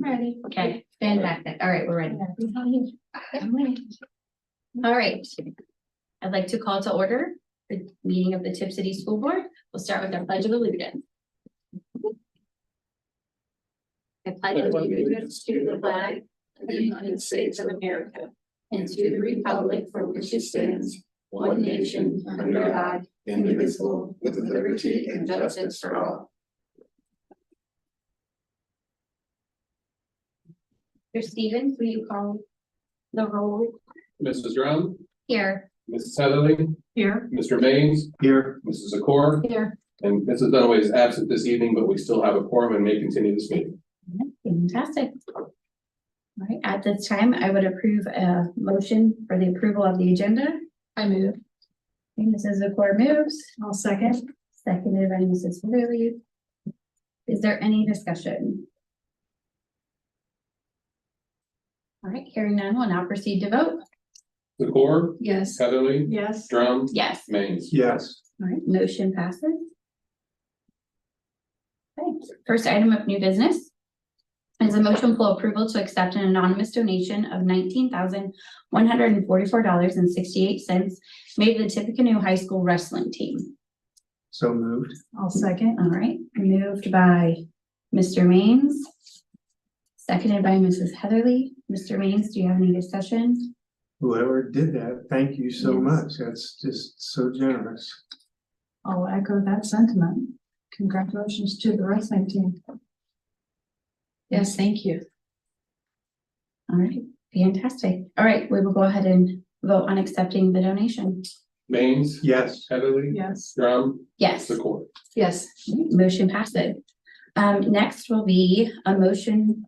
Ready. Okay, fantastic. All right, we're ready. All right. I'd like to call to order the meeting of the Tipp City School Board. We'll start with our Pledge of Allegiance. I pledge allegiance to the flag of the United States of America and to the republic for which it stands, one nation, under God, indivisible, with liberty and justice for all. Mr. Stevens, will you call the roll? Mrs. Drum, Here. Mrs. Heatherly, Here. Mr. Maines, Here. Mrs. Zakor, Here. and Mrs. Dunaway is absent this evening, but we still have a quorum and may continue this meeting. Fantastic. All right, at this time, I would approve a motion for the approval of the agenda. I move. Okay, Mrs. Zakor moves. I'll second. Seconded by Mrs. Heatherly. Is there any discussion? All right, hearing none, we'll now proceed to vote. Zakor, Yes. Heatherly, Yes. Drum, Yes. Maines. Yes. All right, motion passes. Okay, first item of new business is a motion for approval to accept an anonymous donation of $19,144.68 made to the Tippecanoe High School wrestling team. So moved. I'll second. All right, moved by Mr. Maines. Seconded by Mrs. Heatherly. Mr. Maines, do you have any discussion? Whoever did that, thank you so Yes. much. That's just so generous. I'll echo that sentiment. Congratulations to the wrestling team. Yes, thank you. All right, fantastic. All right, we will go ahead and vote on accepting the donation. Maines, Yes. Heatherly, Yes. Drum, Yes. Zakor. Yes. Motion passes. Next will be a motion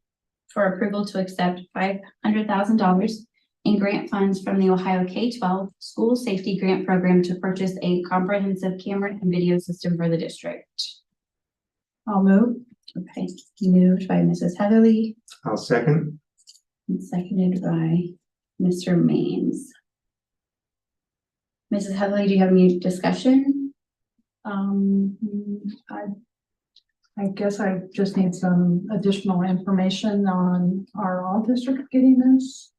for approval to accept $500,000 in grant funds from the Ohio K-12 School Safety Grant Program to purchase a comprehensive camera and video system for the district. I'll move. Okay, moved by Mrs. Heatherly I'll second. and seconded by Mr. Maines. Mrs. Heatherly, do you have any discussion? I guess I just need some additional information on our all district getting this.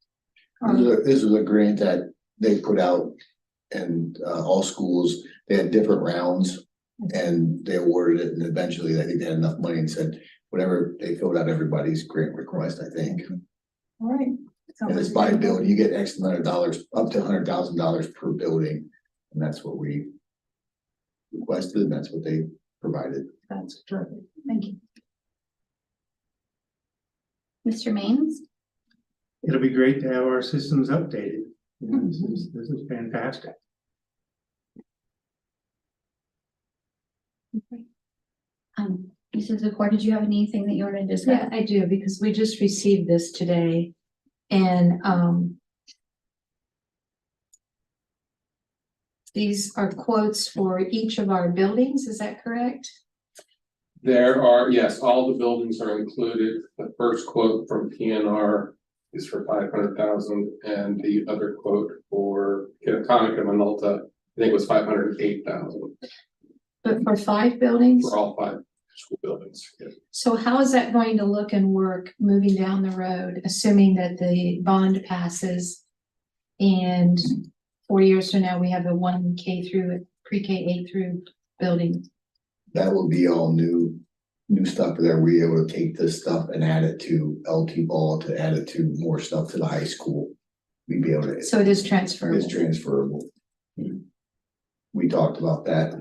This was a grant that they put out and all schools, they had different rounds and they awarded it, and eventually I think they had enough money and said, whatever, they filled out everybody's grant request, I think. All right. And it's by building, you get X amount of dollars, up to $100,000 per building. And that's what we requested, and that's what they provided. That's terrific. Thank you. Mr. Maines? It'll be great to have our systems updated. You know, this is fantastic. Mrs. Zakor, did you have anything that you wanted to discuss? Yeah, I do, because we just received this today, and these are quotes for each of our buildings, is that correct? There are, yes, all the buildings are included. The first quote from PNR is for 500,000, and the other quote for Conica Minolta, I think, was 508,000 But for 5 buildings? for all 5 school buildings. Yeah. So how is that going to look and work moving down the road, assuming that the bond passes and 4 years from now, we have a 1K through, pre-K 8 through building? That will be all new stuff there. We're able to take this stuff and add it to LT ball, to add it to more stuff to the high school. We'd be able to. So it is transferable. It's transferable. We talked about that.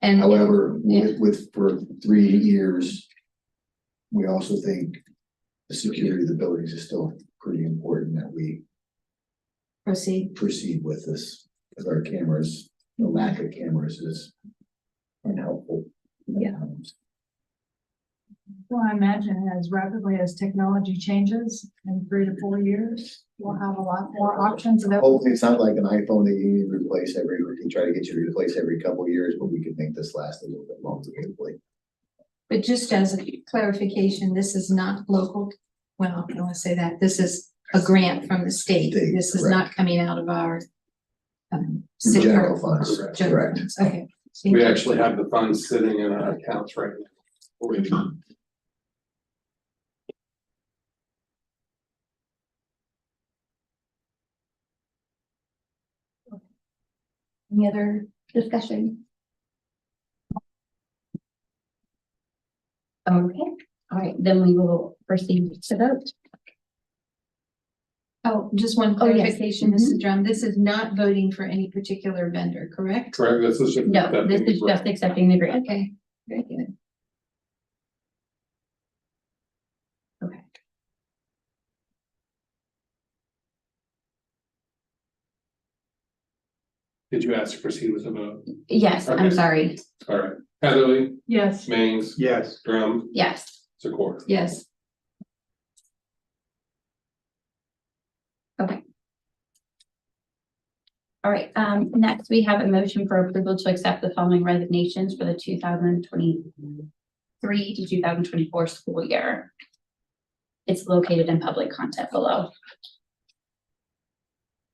And However, yeah. with for 3 years, we also think the security of the buildings is still pretty important that we proceed with this. Because our cameras, the lack of cameras is unhelpful. Yeah. Well, I imagine as rapidly as technology changes in 3 to 4 years, we'll have a lot more options available. Hopefully it's not like an iPhone that you need to replace they try to get you to replace every couple of years, but we could make this last a little bit longer, hopefully. But just as a clarification, this is not local, well, I don't want to say that, this is a grant from the state. This is not coming out of our city General or funds, general correct. funds. Okay. We actually have the funds sitting in our accounts right now. Any other discussion? Okay, all right, then we will proceed to vote. Oh, just one Oh, yes. clarification, Mrs. Drum, this is not voting for any particular vendor, correct? Correct, this is just. No, this accepting is the just accepting the grant. Okay, very good. Okay. Did you ask to proceed with the vote? Yes, I'm Okay. sorry. All right, Heatherly, Yes. Maines, Yes, Drum, Yes, Zakor. Yes, all right. Next, we have a motion for approval to accept the following resignations for the 2023 to 2024 school year. It's located in public content below.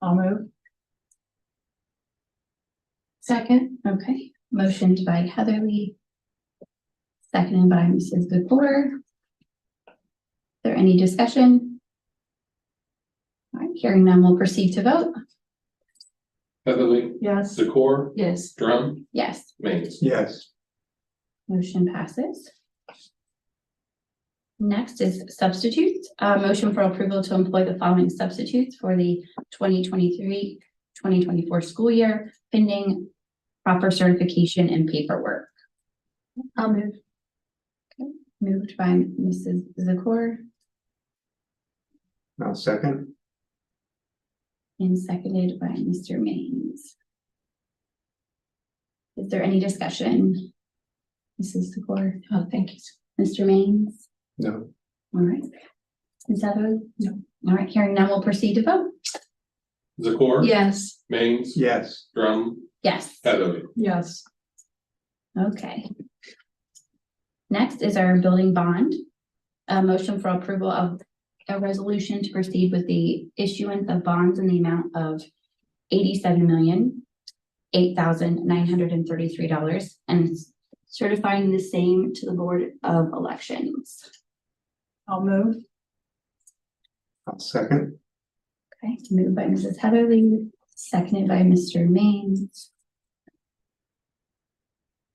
I'll move. second, Okay, motioned by Heatherly. Seconded by Mrs. Zakor. Is there any discussion? All right, hearing none, we'll proceed to vote. Heatherly, Yes. Zakor, yes, Drum, Yes, Maines. yes, motion passes. Next is substitutes. Motion for approval to employ the following substitutes for the 2023-2024 school year, pending proper certification and paperwork. I'll move. Moved by Mrs. Zakor I'll second. and seconded by Mr. Maines. Is there any discussion? Mrs. Zakor, Oh, thank you. Mr. Maines? No, All right. Ms. Heatherly? No. All right, hearing none, we'll proceed to vote. Zakor. Yes, Maines. yes, Drum, Yes. Heatherly. Yes. Okay. Next is our building bond. A motion for approval of a resolution to proceed with the issuance of bonds in the amount of $87,008,933 and certifying the same to the Board of Elections. I'll move. I'll second. Okay, moved by Mrs. Heatherly, seconded by Mr. Maines.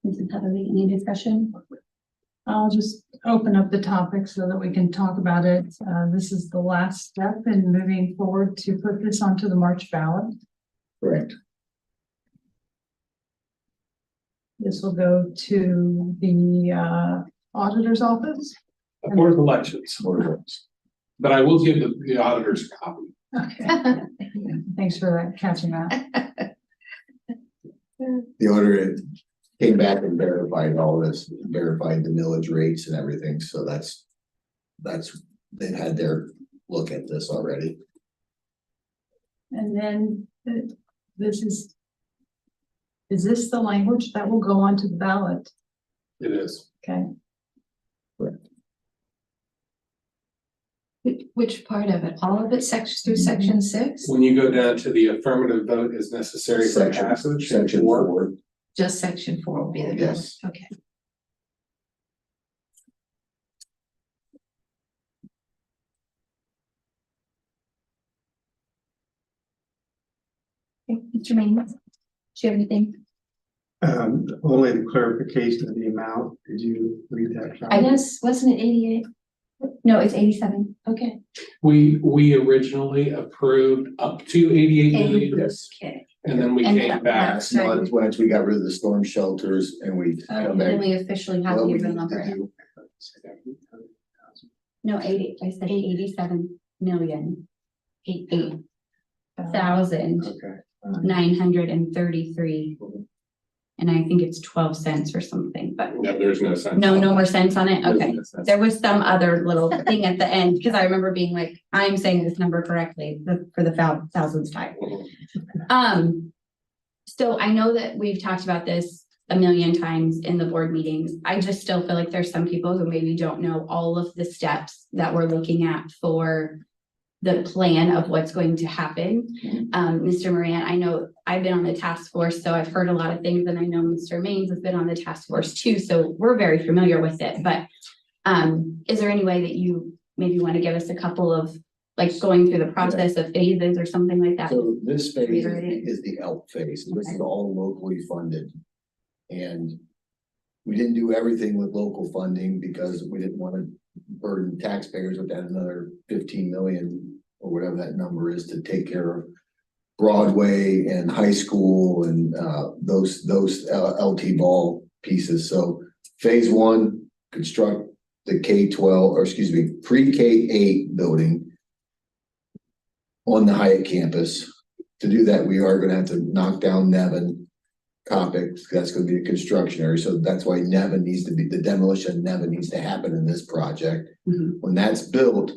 Mrs. Heatherly, any discussion? I'll just open up the topic so that we can talk about it. This is the last step in moving forward to put this onto the March ballot. Correct. This will go to the auditor's office. Board of Elections, Board of Works. but I will give the auditors a copy. Okay. Thanks for that, catching that. The auditor came back and verified all this, verified the millage rates and everything, so that's, they've had their look at this already. And then this is this the language that will go onto the ballot? It is. Okay. which part of it? All of it, section through section 6? When you go down to the affirmative vote is necessary for Section- passage. Section 4, Just section 4 will be the. Yes. Okay. Okay, Mr. Maines, do you have anything? Only the clarification of the amount. Did you read that? John? Yes, wasn't it 88? No, it's 87. Okay. We originally approved up to 88 million, yes. Okay. and then we And came back. that's right. Once we got rid of the storm shelters and we come Then back. we officially have what the we real need to number. do. No, 80, I said 87 million. 8,933. Okay. And I think it's 12 cents or something, but No, there's no sense. no more cents on it. There's Okay. no sense. There was some other little thing at the end, because I remember being like, I'm saying this number correctly for the thousandth time. So I know that we've talked about this a million times in the board meetings. I just still feel like there's some people who maybe don't know all of the steps that we're looking at for the plan of what's going to happen. Mr. Moran, I know I've been on the task force, so I've heard a lot of things, and I know Mr. Maines has been on the task force too, so we're very familiar with it, but is there any way that you maybe want to give us a couple of like going through the process of phases or something like that? So this phase Reiterate. is the ELP phase, so this is Okay. all locally funded. And we didn't do everything with local funding because we didn't want to burden taxpayers with that another 15 million or whatever that number is to take care of Broadway and high school and those LT ball pieces. So phase one, construct the K-12, or excuse me, pre-K-8 building on the Hyatt campus. To do that, we are going to have to knock down Nevin, Copic, that's going to be a construction area. So that's why Nevin needs to be, the demolition of Nevin needs to happen in this project. Mhm. When that's built,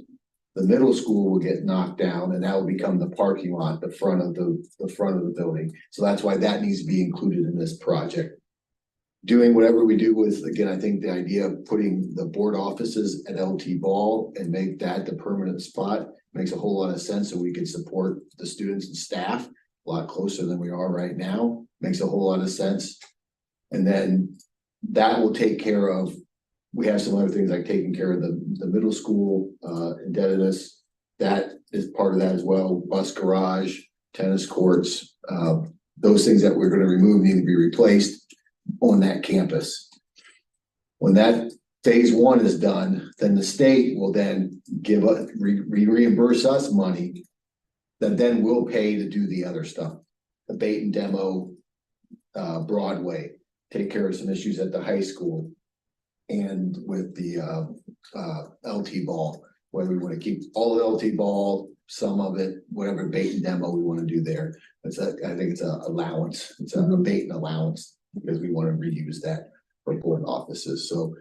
the middle school will get knocked down and that will become the parking lot, the front of the building. So that's why that needs to be included in this project. Doing whatever we do with, again, I think the idea of putting the board offices at LT Ball and make that the permanent spot makes a whole lot of sense, so we can support the students and staff a lot closer than we are right now. Makes a whole lot of sense. And then that will take care of, we have some other things like taking care of the middle school indebtedness. That is part of that as well. Bus garage, tennis courts, those things that we're going to remove need to be replaced on that campus. When that phase one is done, then the state will then give us reimburse us money that then we'll pay to do the other stuff. The bait and demo, Broadway, take care of some issues at the high school. And with the LT ball, whether we want to keep all the LT ball, some of it, whatever bait and demo we want to do there. I think it's a allowance. It's a bait and allowance because we want to reuse that for board offices. So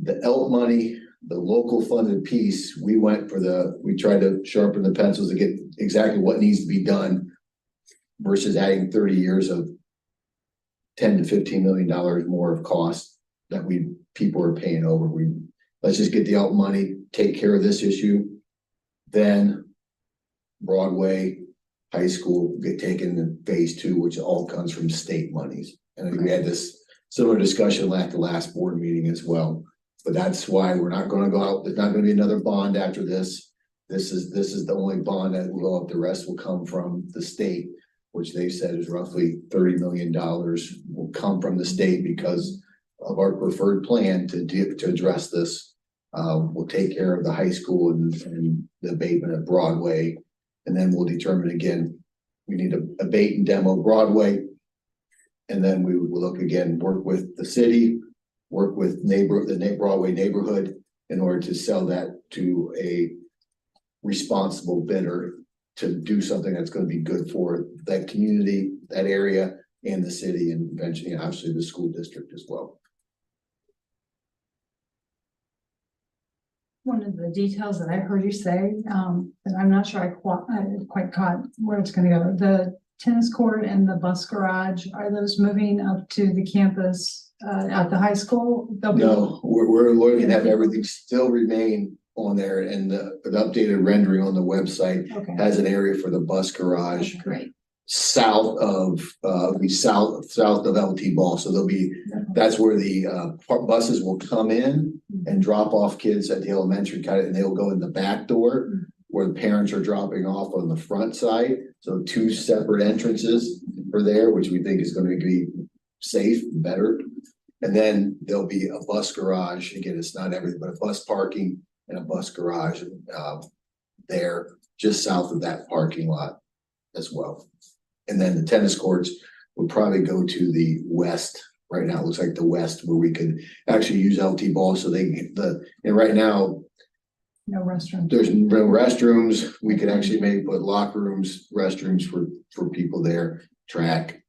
the ELP money, the local funded piece, we tried to sharpen the pencils to get exactly what needs to be done versus adding 30 years of $10 to $15 million more of cost that people are paying over. Let's just get the ELP money, take care of this issue. Then Broadway, high school get taken in phase two, which all comes from state monies. And I think we had this similar discussion at the last board meeting as well. But that's why we're not going to go out. There's not going to be another bond after this. This is the only bond that will go up. The rest will come from the state, which they said is roughly $30 million will come from the state because of our preferred plan to address this. We'll take care of the high school and the abatement at Broadway, and then we'll determine again, we need to abate and demo Broadway. And then we will look again, work with the city, work with the Broadway neighborhood in order to sell that to a responsible bidder to do something that's going to be good for that community, that area, and the city, and eventually, obviously, the school district as well. One of the details that I heard you say, and I'm not sure I quite caught where it's gonna go. The tennis court and the bus garage, are those moving up to the campus at the high school? No, we're looking to have everything still remain on there, and the updated rendering on the website Okay. has an area for the bus garage Great. south of LT Ball. So that's where the buses will come in and drop off kids at the elementary and they'll go in the back door where the parents are dropping off on the front side. So two separate entrances are there, which we think is going to be safe and better. And then there'll be a bus garage. Again, it's not everything, but a bus parking and a bus garage there just south of that parking lot as well. And then the tennis courts would probably go to the west. Right now, it looks like the west where we could actually use LT Ball so they can and right now No restaurant. there's no restrooms. We could actually maybe put locker rooms, restrooms for people there, track,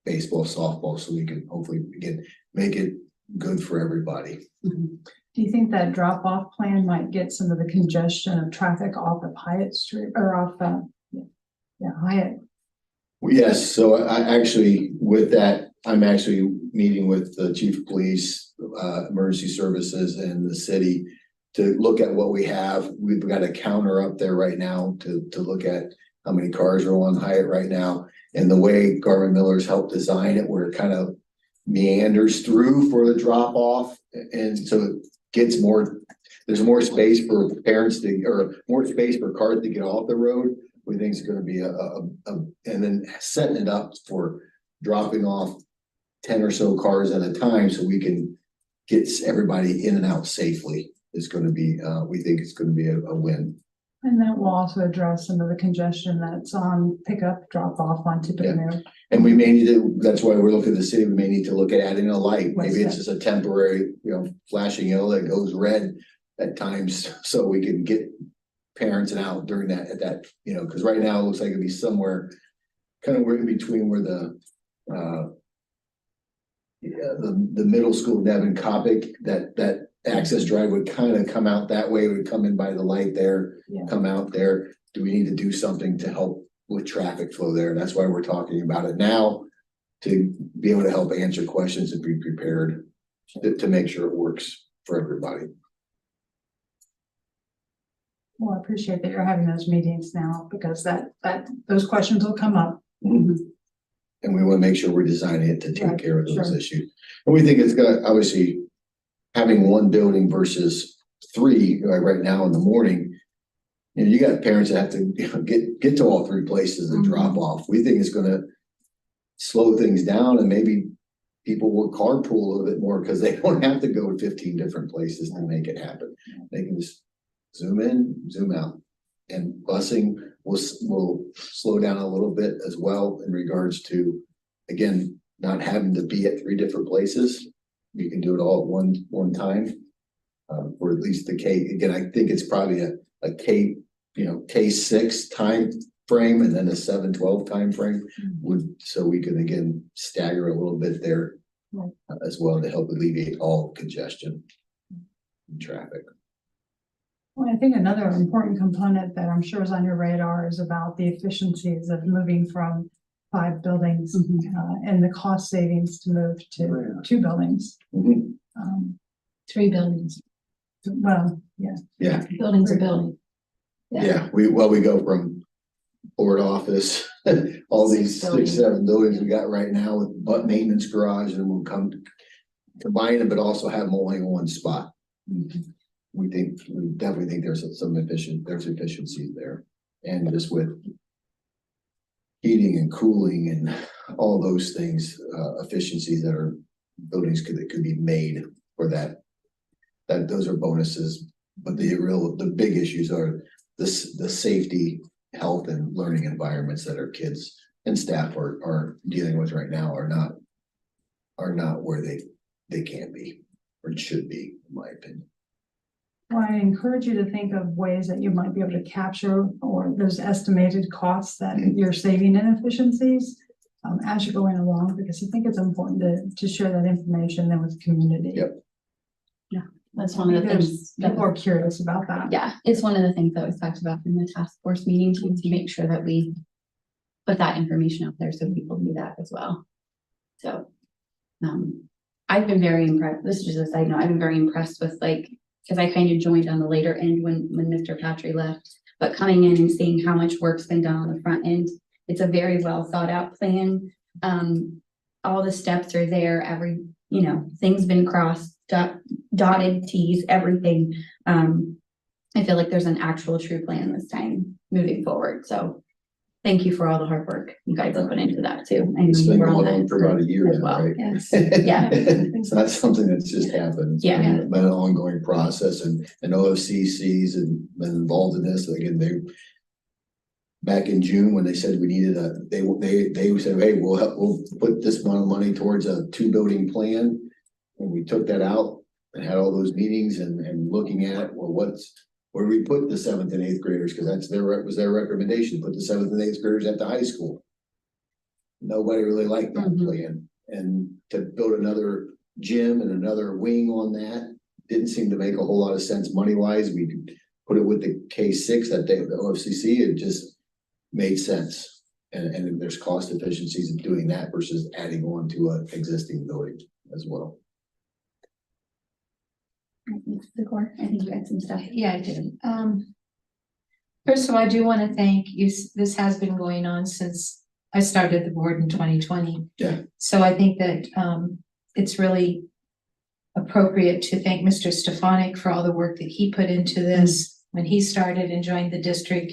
baseball, softball, so we can hopefully again make it good for everybody. Do you think that drop-off plan might get some of the congestion of traffic off of Hyatt Street or off Hyatt? Yes, so I actually, with that, I'm actually meeting with the chief of police, emergency services and the city to look at what we have. We've got a counter up there right now to look at how many cars are on Hyatt right now. And the way Garvin Miller's helped design it, where it kind of meanders through for the drop off. And so it gets more, there's more space for parents to, or more space for cars to get off the road. We think it's gonna be and then setting it up for dropping off 10 or so cars at a time so we can get everybody in and out safely is gonna be, we think it's gonna be a win. And that will also address some of the congestion that's on pickup, drop off on Tipp Road. And we may need to, that's why we're looking at the city, we may need to look at adding a light. Maybe it's just a temporary, flashing yellow that goes red at times, so we can get parents and out during that, at that, because right now it looks like it'd be somewhere kind of in between where the middle school, Devon Copic, that access drive would kind of come out that way, would come in by the light there, Yeah. come out there. Do we need to do something to help with traffic flow there? That's why we're talking about it now, to be able to help answer questions and be prepared to make sure it works for everybody. Well, I appreciate that you're having those meetings now because those questions will come up. And we want to make sure we're designing it to take Right, care of those sure. issues. And we think it's got, obviously, having one building versus three, like right now in the morning. You got parents that have to get to all three places and drop off. We think it's gonna slow things down and maybe people will carpool a little bit more because they don't have to go to 15 different places to make it happen. They can just zoom in, zoom out. And busing will slow down a little bit as well in regards to, again, not having to be at three different places. You can do it all at one time. Or at least the K, again, I think it's probably a K, K6 time frame and then a 7-12 time frame so we can again stagger a little bit there as well to help alleviate all congestion and traffic. Well, I think another important component that I'm sure is on your radar is about the efficiencies of moving from 5 buildings and the cost savings to move to 2 buildings. Mhm. 3 buildings. Well, yeah. Yeah, Building's a building. yeah, we go from board office, all these 6-7 buildings we got right now with butt maintenance garage, and we'll combine them, but also have them only in one spot. We definitely think there's efficiencies there. And just with heating and cooling and all those things, efficiencies that are buildings that could be made for that those are bonuses. But the big issues are the safety, health, and learning environments that our kids and staff are dealing with right now are not where they can be or should be, in my opinion. Well, I encourage you to think of ways that you might be able to capture or those estimated costs that you're saving in efficiencies as you're going along, because I think it's important to share that information then with the community. Yep. That's one of the things that People are curious about that. yeah, it's one of the things that was talked about in the task force meeting too, to make sure that we put that information out there so people do that as well. So, I've been very impressed. This is just a side note. I've been very impressed with because I kind of joined on the later end when Mr. Patry left, but coming in and seeing how much work's been done on the front end, it's a very well thought out plan. All the steps are there. Things been crossed, dotted T's, everything. I feel like there's an actual true plan this time moving forward. So thank you for all the hard work you guys have put into that too. I know It's you been were on going on that for about a year as now, well. right? Yes. Yeah. It's not something that's just happened. It's Yeah. been an ongoing process, and OFCC's and been involved in this. Again, back in June when they said we needed they said, hey, we'll put this amount of money towards a 2-building plan. And we took that out and had all those meetings and looking at, well, where do we put the 7th and 8th graders? Because was their recommendation, put the 7th and 8th graders at the high school. Nobody really liked that plan. And to build another gym and another wing on that didn't seem to make a whole lot of sense money-wise. We could put it with the K6 the OFCC, it just made sense. And there's cost efficiencies of doing that versus adding on to an existing building as well. I think you had some stuff. Yeah, I did. First of all, I do want to thank you. This has been going on since I started the board in 2020. Yeah. So I think that it's really appropriate to thank Mr. Stefanik for all the work that he put into this when he started and joined the district.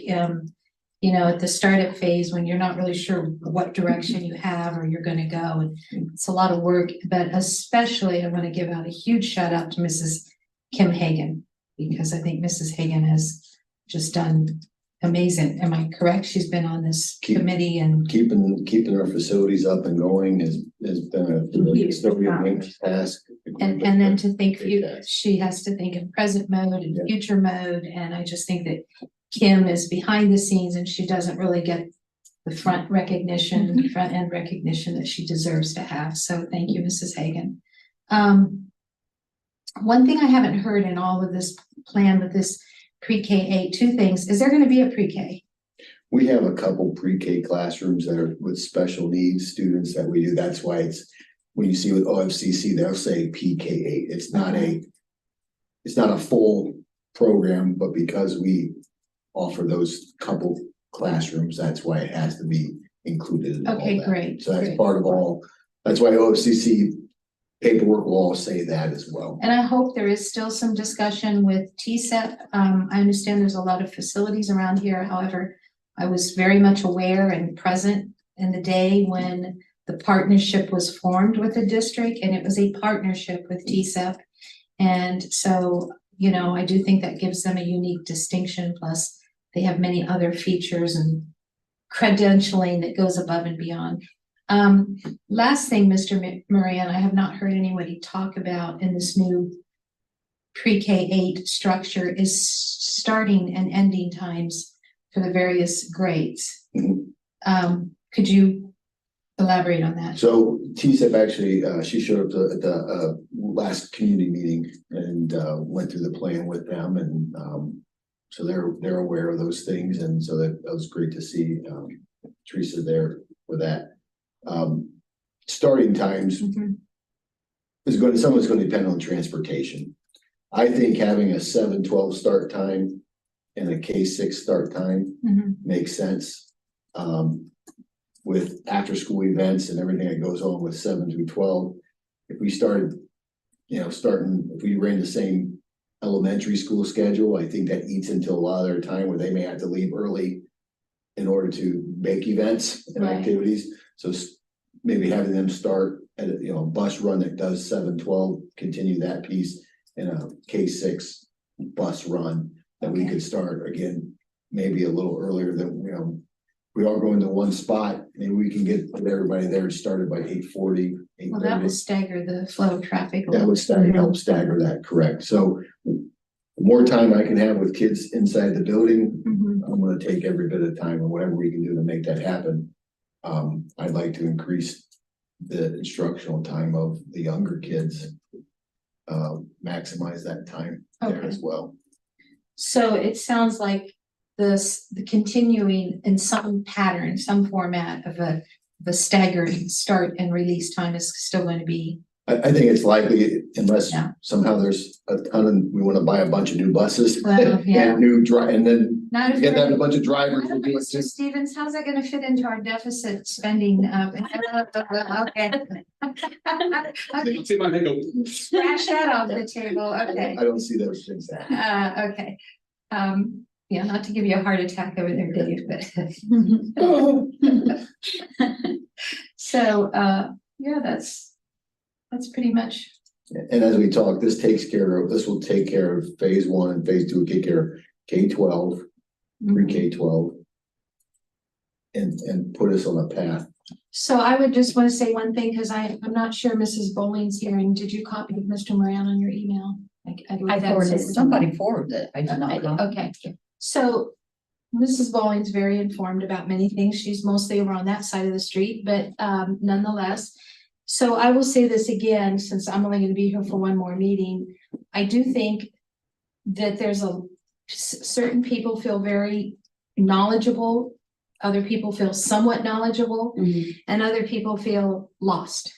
You know, at the startup phase, when you're not really sure what direction you have or you're gonna go, and it's a lot of work, but especially I want to give out a huge shout out to Mrs. Kim Hagan, because I think Mrs. Hagan has just done amazing. Am I correct? She's been on this committee and Keeping our facilities up and going has been a huge task. and then to think she has to think in present mode and future mode. And I just think that Kim is behind the scenes and she doesn't really get the front end recognition that she deserves to have. So thank you, Mrs. Hagan. One thing I haven't heard in all of this plan with this pre-K 8, two things. Is there going to be a pre-K? We have a couple pre-K classrooms that are with special needs students that we do. That's why it's, when you see with OFCC, they'll say PK8. It's not a full program, but because we offer those couple classrooms, that's why it has to be included in all Okay, that. great. So that's great. part of all, that's why OFCC paperwork will all say that as well. And I hope there is still some discussion with TSEP. I understand there's a lot of facilities around here. However, I was very much aware and present in the day when the partnership was formed with the district, and it was a partnership with TSEP. And so, you know, I do think that gives them a unique distinction. Plus, they have many other features and credentialing that goes above and beyond. Last thing, Mr. Moran, I have not heard anybody talk about in this new pre-K 8 structure is starting and ending times for the various grades. Could you elaborate on that? So TSEP actually, she showed up at the last community meeting and went through the plan with them, and so they're aware of those things, and so that was great to see Teresa there for that. Starting times is some of it's going to depend on transportation. I think having a 7-12 start time and a K6 start time makes sense. With after school events and everything that goes on with 7 through 12, if we started, if we ran the same elementary school schedule, I think that eats into a lot of their time where they may have to leave early in order to make events and activities. So maybe having them start at a bus run that does 7-12, continue that piece, and a K6 bus run that we could start again, maybe a little earlier than, we all go into one spot, maybe we can get everybody there started by 8:40. Well, that will stagger the flow of traffic. That would help stagger that, correct. So the more time I can have with kids inside the building, I'm gonna take every bit of time and whatever we can do to make that happen. I'd like to increase the instructional time of the younger kids. Maximize that time there as well. So it sounds like the continuing in some pattern, some format of a staggered start and release time is still going to be. I think it's likely, unless somehow there's a ton of, we want to buy a bunch of new buses and and then get that a bunch of drivers. Mr. Stevens, how's that going to fit into our deficit spending? Okay. See my name go. Scratch that off the table. Okay. I don't see those things happening. Okay. Yeah, not to give you a heart attack over there, Dave, but. So, yeah, that's pretty much. And as we talk, this will take care of phase 1 and phase 2, take care of K-12, pre-K-12, and put us on a path. So I would just want to say one thing, because I'm not sure Mrs. Bowling's hearing. Did you copy Mr. Moran on your email? I forwarded, somebody forwarded it. I did not. Okay, so Mrs. Bowling's very informed about many things. She's mostly over on that side of the street, but nonetheless. So I will say this again, since I'm only going to be here for one more meeting. I do think that there's certain people feel very knowledgeable. Other people feel somewhat knowledgeable, and other people feel lost.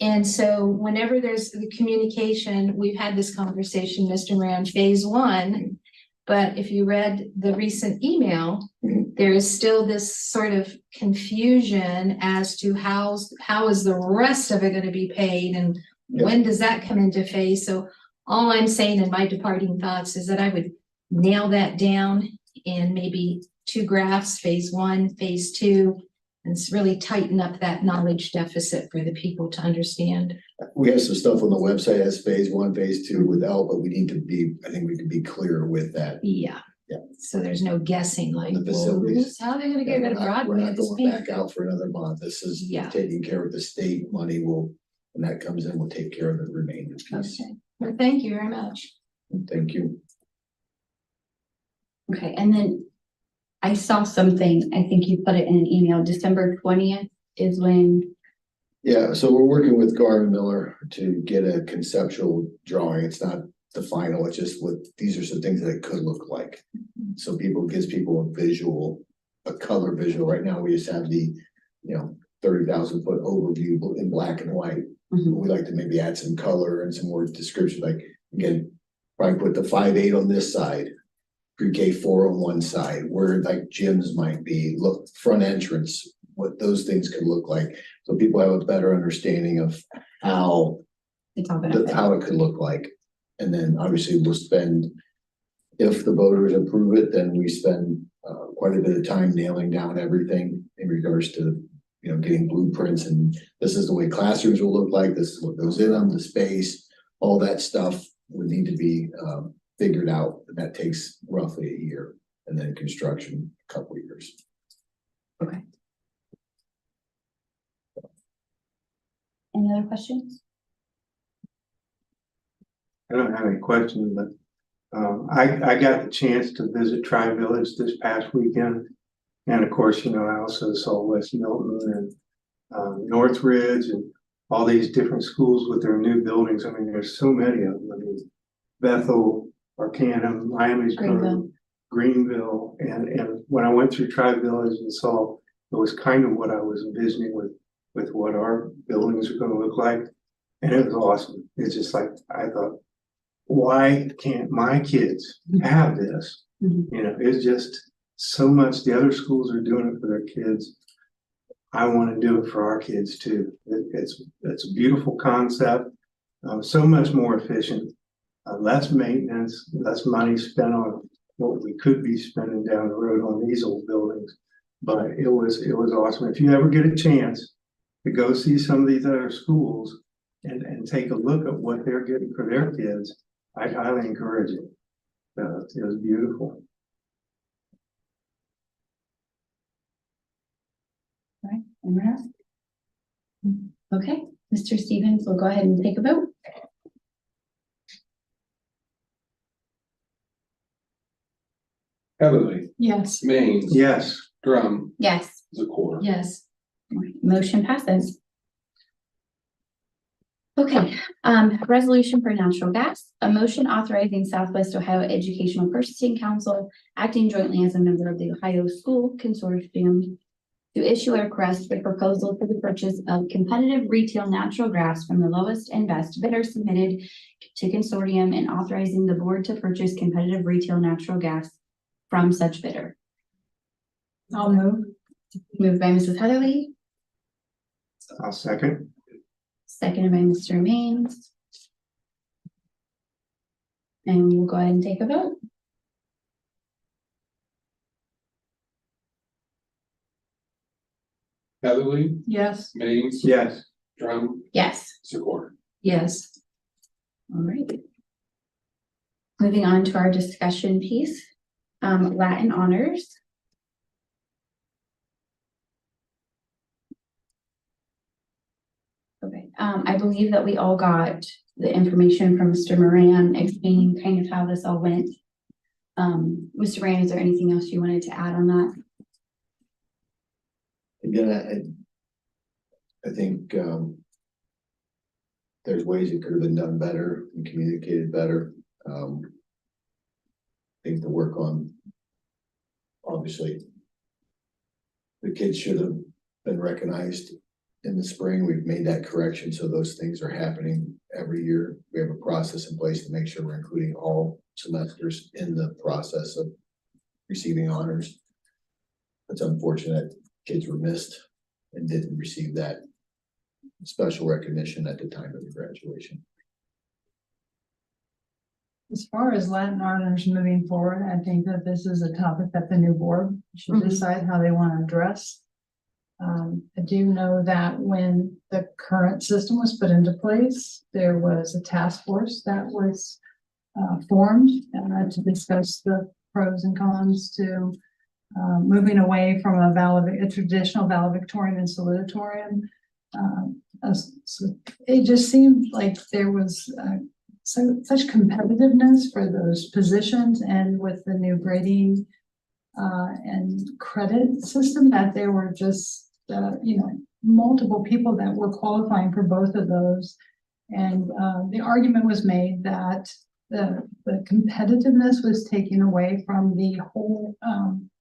And so whenever there's the communication, we've had this conversation, Mr. Moran, phase 1, but if you read the recent email, there is still this sort of confusion as to how is the rest of it going to be paid and when does that come into phase? So all I'm saying in my departing thoughts is that I would nail that down in maybe 2 graphs, phase 1, phase 2, and really tighten up that knowledge deficit for the people to understand. We have some stuff on the website as phase 1, phase 2 without, but we need to be, I think we can be clear with that. Yeah. Yeah. So there's no guessing like, The well, facilities. how are they gonna get rid of We're not broadband? going back out for another month. This is Yeah. taking care of the state money. When that comes in, we'll take care of the remaining piece. Okay, well, thank you very much. Thank you. Okay, and then I saw something, I think you put it in an email, December 20th is when, Yeah, so we're working with Garvin Miller to get a conceptual drawing. It's not the final, it's just what, these are some things that it could look like. So gives people a visual, a color visual. Right now, we just have the, 30,000 foot overview in black and white. We like to maybe add some color and some more description, like, again, probably put the 5.8 on this side, pre-K 4 on one side, where like gyms might be, look, front entrance, what those things could look like. So people have a better understanding of how it's all gonna fit. how it could look like. And then obviously we'll spend, if the voters approve it, then we spend quite a bit of time nailing down everything in regards to, getting blueprints, and this is the way classrooms will look like, this is what goes in them, the space, all that stuff would need to be figured out. That takes roughly a year, and then construction, a couple of years. Okay. Any other questions? I don't have any questions, but I got the chance to visit Tri Village this past weekend. And of course, I also saw West Milton and Northridge and all these different schools with their new buildings. I mean, there's so many of them. I mean, Bethel, Arcanum, Miami's Greenville. And when I went through Tri Village and saw, it was kind of what I was envisioning with what our buildings are going to look like. And it was awesome. It's just like, I thought, why can't my kids have this? It's just so much. The other schools are doing it for their kids. I want to do it for our kids too. It's a beautiful concept, so much more efficient, less maintenance, less money spent on what we could be spending down the road on these old buildings. But it was awesome. If you ever get a chance to go see some of these other schools and take a look at what they're getting for their kids, I highly encourage it. It was beautiful. All right, anyone else? Okay, Mr. Stevens, we'll go ahead and take a vote. Heatherly, Yes. Maines. Yes. Drum, Yes. Zakor. Yes. Motion passes. Okay, resolution for natural gas, a motion authorizing Southwest Ohio Educational Purchasing Council acting jointly as a member of the Ohio School Consortium to issue a request for proposal for the purchase of competitive retail natural gas from the lowest and best bidder submitted to consortium and authorizing the board to purchase competitive retail natural gas from such bidder. I'll move. Moved by Mrs. Heatherly, I'll second. seconded by Mr. Maines. And we'll go ahead and take a vote. Heatherly, Yes. Maines. Yes. Drum, Yes. Zakor. Yes. All right. Moving on to our discussion piece, Latin honors. Okay, I believe that we all got the information from Mr. Moran explaining kind of how this all went. Mr. Moran, is there anything else you wanted to add on that? Again, I think there's ways it could have been done better and communicated better. Things to work on. Obviously, the kids should have been recognized in the spring. We've made that correction, so those things are happening every year. We have a process in place to make sure we're including all semesters in the process of receiving honors. It's unfortunate kids were missed and didn't receive that special recognition at the time of the graduation. As far as Latin honors moving forward, I think that this is a topic that the new board should Mhm. decide how they want to address. I do know that when the current system was put into place, there was a task force that was formed to discuss the pros and cons to moving away from a traditional valedictorian and salutatorian. So it just seemed like there was such competitiveness for those positions, and with the new grading and credit system, that there were just multiple people that were qualifying for both of those. And the argument was made that the competitiveness was taken away from the whole,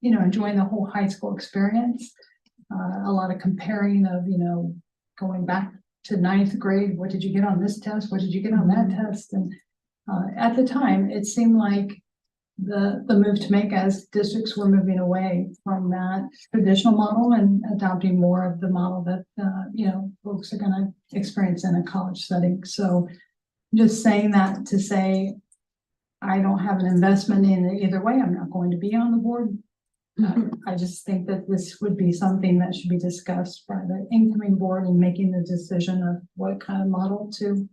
enjoying the whole high school experience. A lot of comparing of, going back to ninth grade, what did you get on this test? What did you get on that test? And at the time, it seemed like the move to make as districts were moving away from that traditional model and adopting more of the model that, folks are gonna experience in a college setting. So just saying that to say, I don't have an investment in it either way, I'm not going to be on the board. I just think that this would be something that should be discussed by the incoming board in making the decision of what kind of model to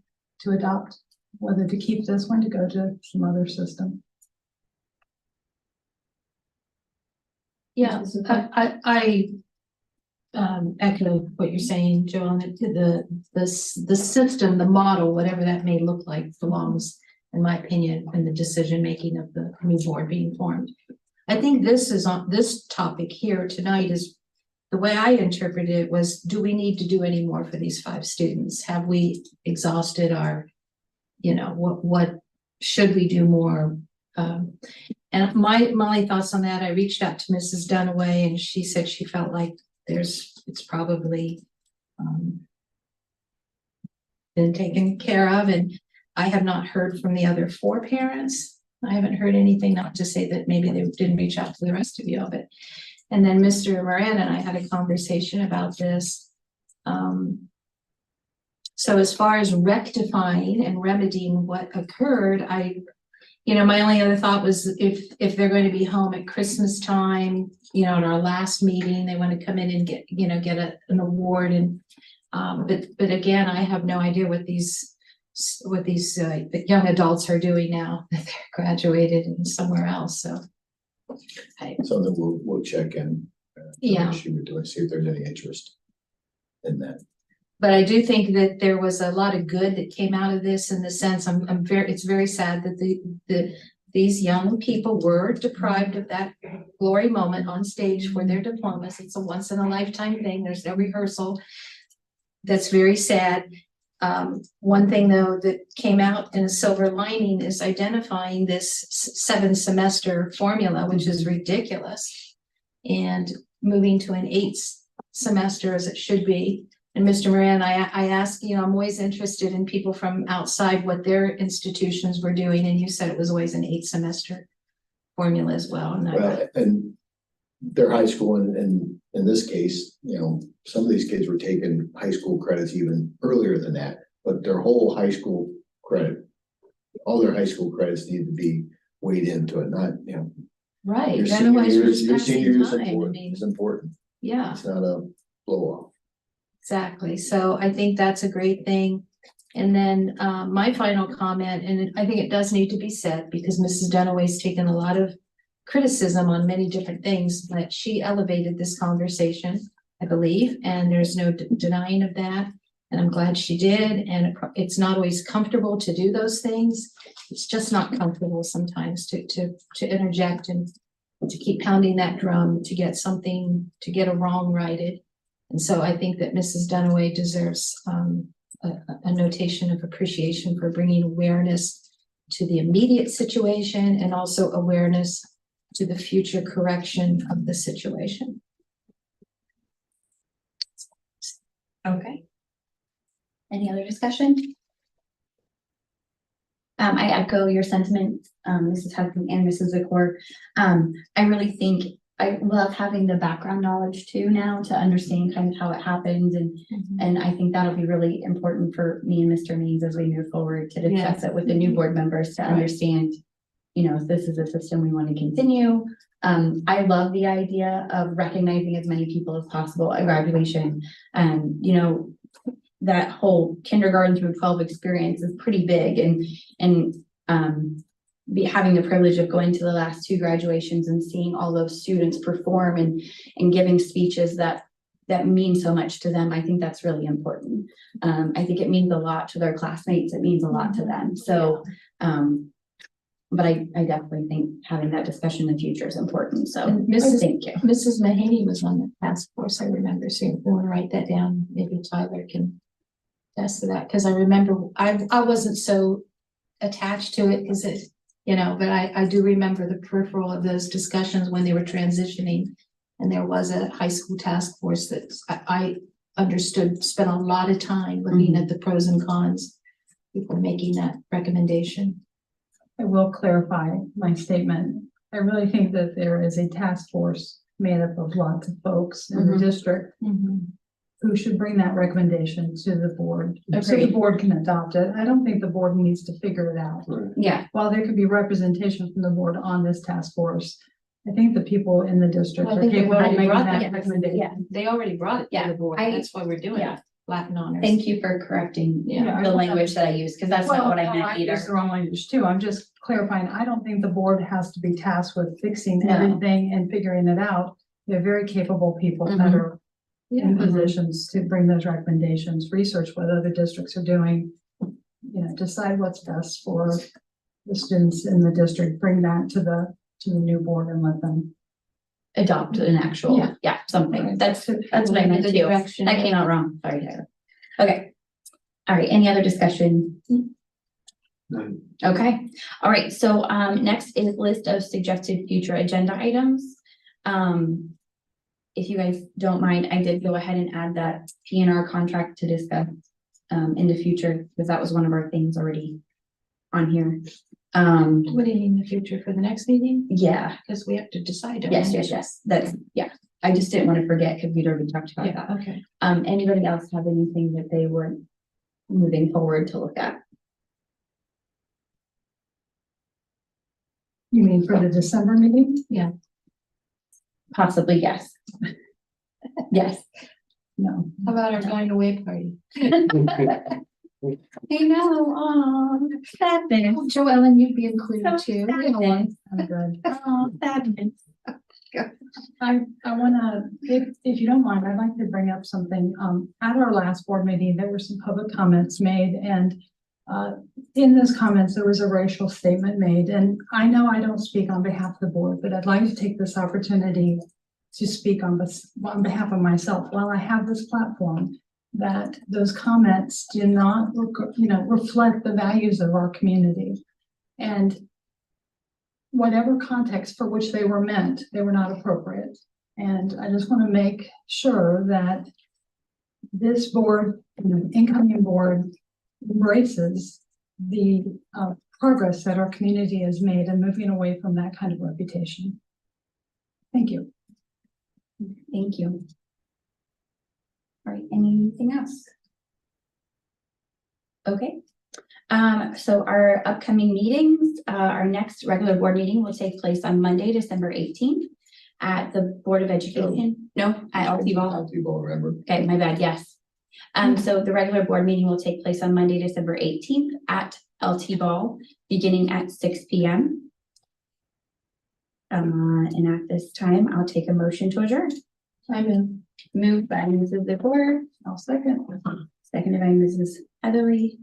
adopt, whether to keep this one, to go to some other system. Yeah, I echo what you're saying, Joan. The system, the model, whatever that may look like, belongs, in my opinion, in the decision making of the new board being formed. I think this topic here tonight is, the way I interpreted it was, do we need to do any more for these 5 students? Have we exhausted our, what should we do more? And my thoughts on that, I reached out to Mrs. Dunaway, and she said she felt like it's probably been taken care of. And I have not heard from the other 4 parents. I haven't heard anything, not to say that maybe they didn't reach out to the rest of you of it. And then Mr. Moran and I had a conversation about this. So as far as rectifying and remedying what occurred, my only other thought was, if they're going to be home at Christmas time, in our last meeting, they want to come in and get an award. And but again, I have no idea what these young adults are doing now that they're graduated and somewhere else. So Something we'll check in. Yeah. She would do and see if there's any interest in that. But I do think that there was a lot of good that came out of this, in the sense it's very sad that these young people were deprived of that glory moment on stage for their diplomas. It's a once in a lifetime thing. There's no rehearsal. That's very sad. One thing though that came out in a silver lining is identifying this 7-semester formula, which is ridiculous, and moving to an 8 semester as it should be. And Mr. Moran, I asked, I'm always interested in people from outside, what their institutions were doing, and you said it was always an 8-semester formula as well. And their high school, and in this case, some of these kids were taking high school credits even earlier than that, but their whole high school credit, all their high school credits need to be weighed into it, not, Right. your Otherwise, you're just your passing senior year is time. I important. mean, It's important. yeah. It's not a blow off. Exactly. So I think that's a great thing. And then my final comment, and I think it does need to be said, because Mrs. Dunaway's taken a lot of criticism on many different things, but she elevated this conversation, I believe, and there's no denying of that. And I'm glad she did. And it's not always comfortable to do those things. It's just not comfortable sometimes to interject and to keep pounding that drum to get a wrong righted. And so I think that Mrs. Dunaway deserves a notation of appreciation for bringing awareness to the immediate situation, and also awareness to the future correction of the situation. Okay. Any other discussion? I echo your sentiment, Mrs. Hudson and Mrs. Zakor. I really think I love having the background knowledge too now to understand kind of how it happens and I think that'll be really important for me and Mr. Means as we move forward to discuss it with the new board members to understand, you know, if this is a system we want to continue. I love the idea of recognizing as many people as possible at graduation. You know, that whole kindergarten through 12 experience is pretty big and having the privilege of going to the last 2 graduations and seeing all those students perform and giving speeches that mean so much to them. I think that's really important. I think it means a lot to their classmates. It means a lot to them. So, but I definitely think having that discussion in the future is important. So And thank you. Mrs. Mahaney was on the task force, I remember, so if you want to write that down, maybe Tyler can attest to that, because I remember, I wasn't so attached to it, because it, you know, but I do remember the peripheral of those discussions when they were transitioning, and there was a high school task force that I understood, spent a lot of time looking at the pros and cons before making that recommendation. I will clarify my statement. I really think that there is a task force made up of lots of folks in the district who should bring that recommendation to the board. So the Agreed. board can adopt it. I don't think the board needs to figure it out. Yeah, While there could be representation from the board on this task force, I think the people in the district Well, I are think they've capable of already making brought that that, recommendation. yeah. They already brought it to Yeah, the board, I- that's why we're doing yeah. it, Latin honors. Thank you for correcting Yeah. the language that I used, because that's not what I meant used either. the wrong language too. I'm just clarifying. I don't think the board has to be tasked with fixing No. everything and figuring it out. They're very capable people that Mhm. are in positions to bring those recommendations, research what other districts are doing. You know, decide what's best for the students in the district, bring that to the new board and let them. Adopt an actual, Yeah. something. Right. That's what I meant The to do. direction. That came out wrong. Sorry, Tyler. Okay. All right, any other discussion? None. Okay, all right, so next is list of suggested future agenda items. If you guys don't mind, I did go ahead and add that PNR contract to discuss in the future, because that was one of our things already on here. What do you mean in the future for the next meeting? Yeah, Because we have to decide. don't yes, we? yes, that's, yeah. I just didn't want to forget because we'd already talked about that. Yeah, okay. Anybody else have anything that they were moving forward to look at? You mean for the December meeting? Possibly, yes. Yes. No. How about our going away party? I know, sadness. Joellen, you'd be included too. You know, Sadness. I'm good. Sadness. I wanna, if you don't mind, I'd like to bring up something. At our last board meeting, there were some public comments made and in those comments, there was a racial statement made, and I know I don't speak on behalf of the board, but I'd like to take this opportunity to speak on behalf of myself while I have this platform, that those comments do not, reflect the values of our community. And whatever context for which they were meant, they were not appropriate. And I just want to make sure that this board, incoming board, embraces the progress that our community has made and moving away from that kind of reputation. Thank you. Thank you. All right, anything else? Okay. So our upcoming meetings, our next regular board meeting will take place on Monday, December 18th at the Board of Education. No, at LT Ball. Ball, remember? Okay, my bad, yes. So the regular board meeting will take place on Monday, December 18th at LT Ball, beginning at 6 p.m. And at this time, I'll take a motion to adjourn. I'm in. Moved by Mrs. Zipper. I'll second. Seconded by Mrs. Heatherly.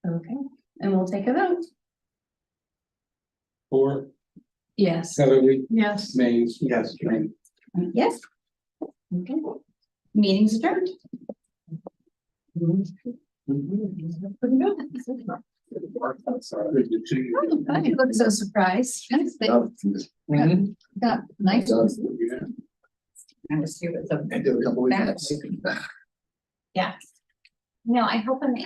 Okay, and we'll take a vote. For Yes. Heatherly, Yes. Mays. Yes. Green. Yes. Okay. Meeting's adjourned. You look so surprised. Mhm. Got nice. I did a couple weeks. Yeah. No, I hope I'm